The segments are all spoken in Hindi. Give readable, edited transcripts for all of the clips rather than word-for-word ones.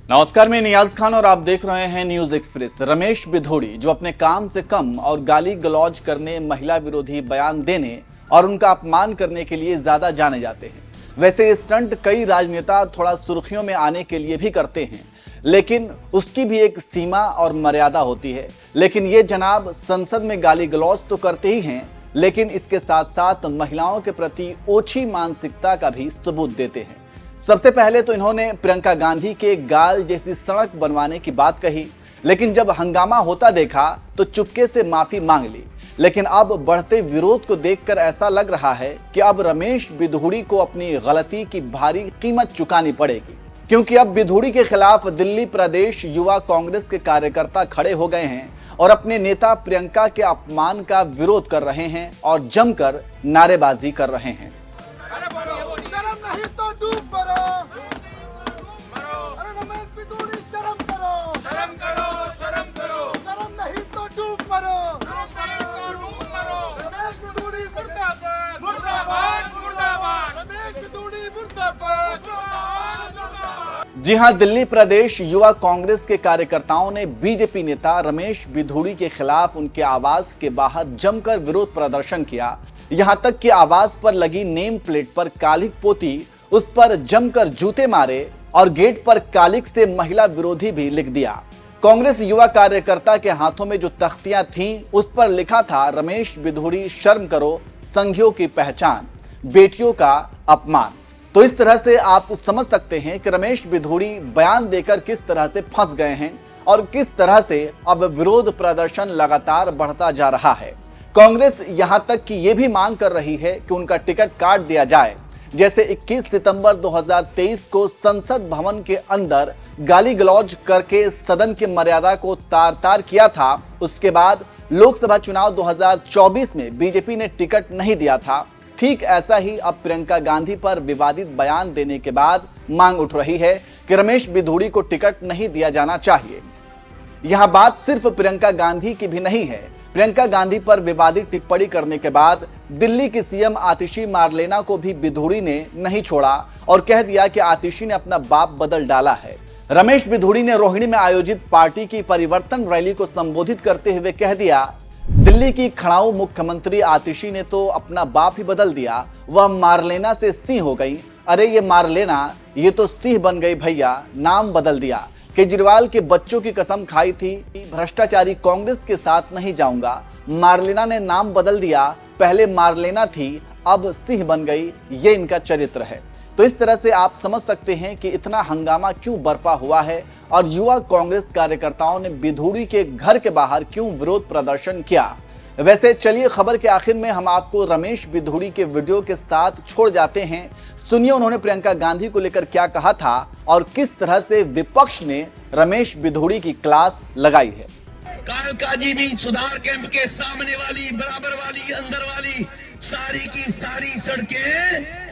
नमस्कार, मैं नियाज खान और आप देख रहे हैं न्यूज एक्सप्रेस। रमेश बिधूड़ी जो अपने काम से कम और गाली गलौज करने, महिला विरोधी बयान देने और उनका अपमान करने के लिए ज्यादा जाने जाते हैं। वैसे ये स्टंट कई राजनेता थोड़ा सुर्खियों में आने के लिए भी करते हैं, लेकिन उसकी भी एक सीमा और मर्यादा होती है। लेकिन ये जनाब संसद में गाली गलौज तो करते ही हैं, लेकिन इसके साथ साथ महिलाओं के प्रति ओछी मानसिकता का भी सबूत देते हैं। सबसे पहले तो इन्होंने प्रियंका गांधी के गाल जैसी सड़क बनवाने की बात कही, लेकिन जब हंगामा होता देखा तो चुपके से माफी मांग ली। लेकिन अब बढ़ते विरोध को देखकर ऐसा लग रहा है कि अब रमेश बिधूड़ी को अपनी गलती की भारी कीमत चुकानी पड़ेगी, क्योंकि अब बिधूड़ी के खिलाफ दिल्ली प्रदेश युवा कांग्रेस के कार्यकर्ता खड़े हो गए हैं और अपने नेता प्रियंका के अपमान का विरोध कर रहे हैं और जमकर नारेबाजी कर रहे हैं। जी हां, दिल्ली प्रदेश युवा कांग्रेस के कार्यकर्ताओं ने बीजेपी नेता रमेश बिधूड़ी के खिलाफ उनके आवास के बाहर जमकर विरोध प्रदर्शन किया। यहां तक कि आवास पर लगी नेम प्लेट पर कालिक पोती, उस पर जमकर जूते मारे और गेट पर कालिक से महिला विरोधी भी लिख दिया। कांग्रेस युवा कार्यकर्ता के हाथों में जो तख्तियां थीं, उस पर लिखा था रमेश बिधूड़ी शर्म करो, संघियों की पहचान, बेटियों का अपमान। तो इस तरह से आप समझ सकते हैं कि रमेश बिधूड़ी बयान देकर किस तरह से फंस गए हैं और किस तरह से अब विरोध प्रदर्शन लगातार बढ़ता जा रहा है। कांग्रेस यहां तक कि यह भी मांग कर रही है कि उनका टिकट काट दिया जाए, जैसे 21 सितंबर 2023 को संसद भवन के अंदर गाली गलौज करके सदन की मर्यादा को तार-तार किया था। उसके बाद लोकसभा चुनाव 2024 में बीजेपी ने टिकट नहीं दिया था। ठीक ऐसा ही अब प्रियंका गांधी पर विवादित बयान देने के बाद मांग उठ रही है कि रमेश बिधूड़ी को टिकट नहीं दिया जाना चाहिए। यहां बात सिर्फ प्रियंका गांधी की भी नहीं है। प्रियंका गांधी पर विवादित टिप्पणी करने के बाद दिल्ली की सीएम आतिशी मारलेना को भी बिधूड़ी ने नहीं छोड़ा और कह दिया कि आतिशी ने अपना बाप बदल डाला है। रमेश बिधूड़ी ने रोहिणी में आयोजित पार्टी की परिवर्तन रैली को संबोधित करते हुए कह दिया, दिल्ली की खड़ाऊ मुख्यमंत्री आतिशी ने तो अपना बाप ही बदल दिया, वह मारलेना से सिंह हो गई। अरे ये मारलेना, ये तो सिंह बन गई भैया, नाम बदल दिया। केजरीवाल के बच्चों की कसम खाई थी, भ्रष्टाचारी कांग्रेस के साथ नहीं जाऊंगा। मारलेना ने नाम बदल दिया, पहले मारलेना थी, अब सिंह बन गई। ये इनका चरित्र है। तो इस तरह से आप समझ सकते हैं कि इतना हंगामा क्यों बरपा हुआ है और युवा कांग्रेस कार्यकर्ताओं ने बिधूड़ी के घर के बाहर क्यों विरोध प्रदर्शन किया। वैसे चलिए खबर के आखिर में हम आपको रमेश बिधूड़ी के वीडियो के साथ छोड़ जाते हैं। सुनिए उन्होंने प्रियंका गांधी को लेकर क्या कहा था और किस तरह से विपक्ष ने रमेश बिधूड़ी की क्लास लगाई है। कालका जी भी सुधार कैंप के सामने वाली, बराबर वाली, अंदर वाली सारी की सारी सड़कें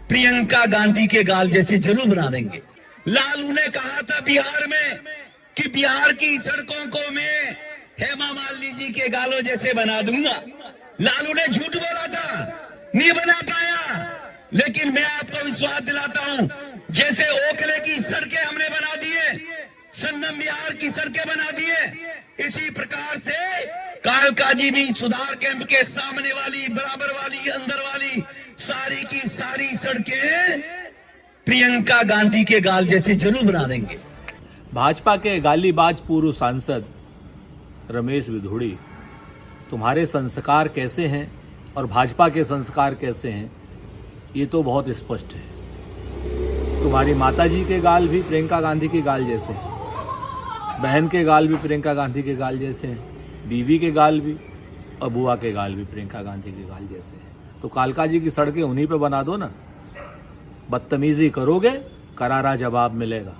प्रियंका गांधी के गाल जैसे जरूर बना देंगे। लालू ने कहा था बिहार में कि बिहार की सड़कों को मैं हेमा मालिनी जी के गालों जैसे बना दूंगा। लालू ने झूठ बोला था, नहीं बना पाया। लेकिन मैं आपको विश्वास दिलाता हूं, जैसे ओखले की सड़कें हमने बना दिए, संगम बिहार की सड़कें बना दिए, इसी प्रकार से कालका जी भी सुधार कैंप के सामने वाली, बराबर वाली, अंदर वाली सारी की सारी सड़कें प्रियंका गांधी के गाल जैसे जरूर बना देंगे। भाजपा के गालीबाज पूर्व सांसद रमेश बिधूड़ी, तुम्हारे संस्कार कैसे हैं और भाजपा के संस्कार कैसे हैं, ये तो बहुत स्पष्ट है। तुम्हारी माताजी के गाल भी प्रियंका गांधी के गाल जैसे हैं, बहन के गाल भी प्रियंका गांधी के गाल जैसे हैं, बीवी के गाल भी और बुआ के गाल भी प्रियंका गांधी के गाल जैसे हैं। तो कालका जी की सड़कें उन्हीं पे बना दो ना। बदतमीजी करोगे, करारा जवाब मिलेगा।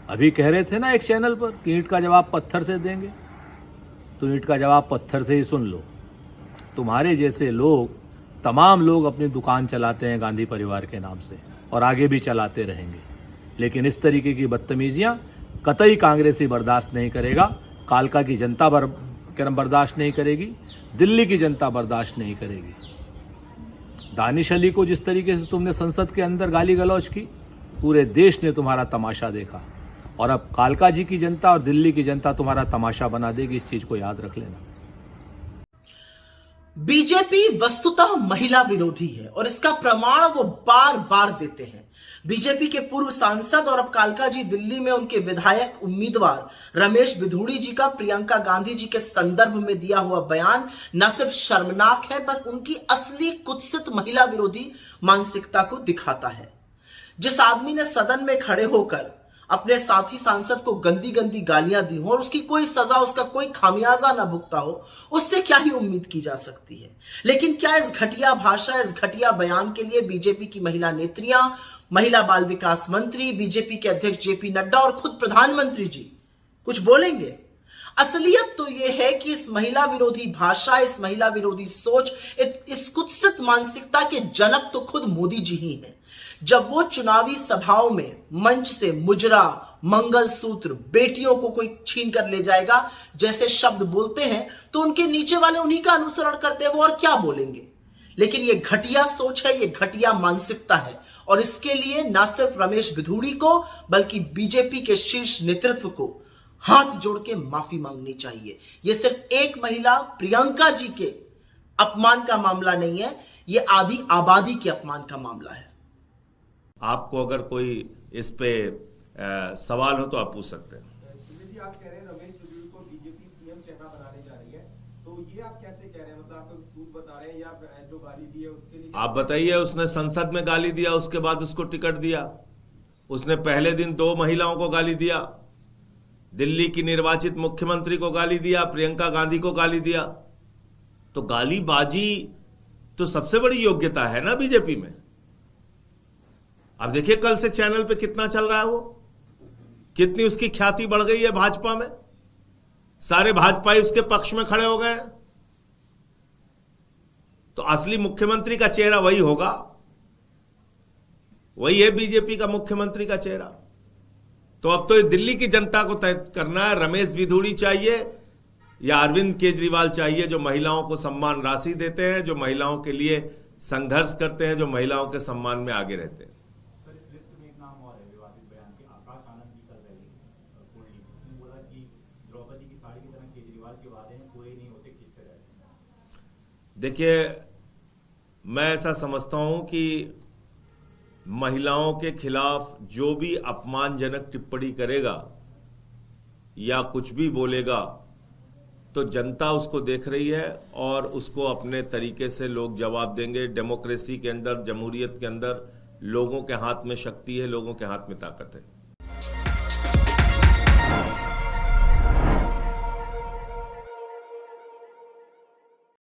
अभी कह रहे थे ना एक चैनल पर कि ईंट का जवाब पत्थर से देंगे, तो ईंट का जवाब पत्थर से ही सुन लो। तुम्हारे जैसे लोग, तमाम लोग अपनी दुकान चलाते हैं गांधी परिवार के नाम से और आगे भी चलाते रहेंगे, लेकिन इस तरीके की बदतमीजियां कतई कांग्रेसी बर्दाश्त नहीं करेगा। कालका की जनता बर्दाश्त नहीं करेगी, दिल्ली की जनता बर्दाश्त नहीं करेगी। दानिश अली को जिस तरीके से तुमने संसद के अंदर गाली गलौज की, पूरे देश ने तुम्हारा तमाशा देखा। और अब कालका जी की जनता और दिल्ली की जनता तुम्हारा तमाशा बना देगी, इस चीज को याद रख लेना। बीजेपी वस्तुतः महिला विरोधी है और इसका प्रमाण वो बार बार देते हैं। बीजेपी के पूर्व सांसद और अब कालका जी दिल्ली में उनके विधायक उम्मीदवार रमेश बिधूड़ी जी का प्रियंका गांधी जी के संदर्भ में दिया हुआ बयान न सिर्फ शर्मनाक है पर उनकी असली कुत्सित महिला विरोधी मानसिकता को दिखाता है। जिस आदमी ने सदन में खड़े होकर अपने साथी सांसद को गंदी गंदी गालियां दी हो और उसकी कोई सजा, उसका कोई खामियाजा ना भुगता हो, उससे क्या ही उम्मीद की जा सकती है। लेकिन क्या इस घटिया भाषा, इस घटिया बयान के लिए बीजेपी की महिला नेत्रियां, महिला बाल विकास मंत्री, बीजेपी के अध्यक्ष जेपी नड्डा और खुद प्रधानमंत्री जी कुछ बोलेंगे? असलियत तो यह है कि इस महिला विरोधी भाषा, इस महिला विरोधी सोच, इस कुत्सित मानसिकता के जनक तो खुद मोदी जी ही हैं। जब वो चुनावी सभाओं में मंच से मुजरा, मंगलसूत्र, बेटियों को कोई छीन कर ले जाएगा जैसे शब्द बोलते हैं तो उनके नीचे वाले उन्हीं का अनुसरण करते हैं, वो और क्या बोलेंगे। लेकिन ये घटिया सोच है, ये घटिया मानसिकता है और इसके लिए ना सिर्फ रमेश बिधूड़ी को बल्कि बीजेपी के शीर्ष नेतृत्व को हाथ जोड़ के माफी मांगनी चाहिए। ये सिर्फ एक महिला प्रियंका जी के अपमान का मामला नहीं है, ये आधी आबादी के अपमान का मामला है। आपको अगर कोई इस पे सवाल हो तो आप पूछ सकते हैं। जी, आप कह रहे हैं रमेश बिधूड़ी को बीजेपी सीएम चेहरा बनाने जा रही है, तो ये आप कैसे कह रहे हैं? मतलब आप सूद बता रहे हैं या जो गाली दी है उसके लिए? आप बताइए, उसने संसद में गाली दिया, उसके बाद उसको टिकट दिया। उसने पहले दिन 2 महिलाओं को गाली दिया, दिल्ली की निर्वाचित मुख्यमंत्री को गाली दिया, प्रियंका गांधी को गाली दिया। तो गालीबाजी तो सबसे बड़ी योग्यता है ना बीजेपी में। अब देखिए कल से चैनल पे कितना चल रहा है, वो कितनी उसकी ख्याति बढ़ गई है भाजपा में। सारे भाजपाई उसके पक्ष में खड़े हो गए हैं। तो असली मुख्यमंत्री का चेहरा वही होगा, वही है बीजेपी का मुख्यमंत्री का चेहरा। तो अब तो दिल्ली की जनता को तय करना है, रमेश बिधूड़ी चाहिए या अरविंद केजरीवाल चाहिए, जो महिलाओं को सम्मान राशि देते हैं, जो महिलाओं के लिए संघर्ष करते हैं, जो महिलाओं के सम्मान में आगे रहते हैं। देखिए, मैं ऐसा समझता हूं कि महिलाओं के खिलाफ जो भी अपमानजनक टिप्पणी करेगा या कुछ भी बोलेगा तो जनता उसको देख रही है और उसको अपने तरीके से लोग जवाब देंगे। डेमोक्रेसी के अंदर, जमहूरियत के अंदर लोगों के हाथ में शक्ति है, लोगों के हाथ में ताकत है।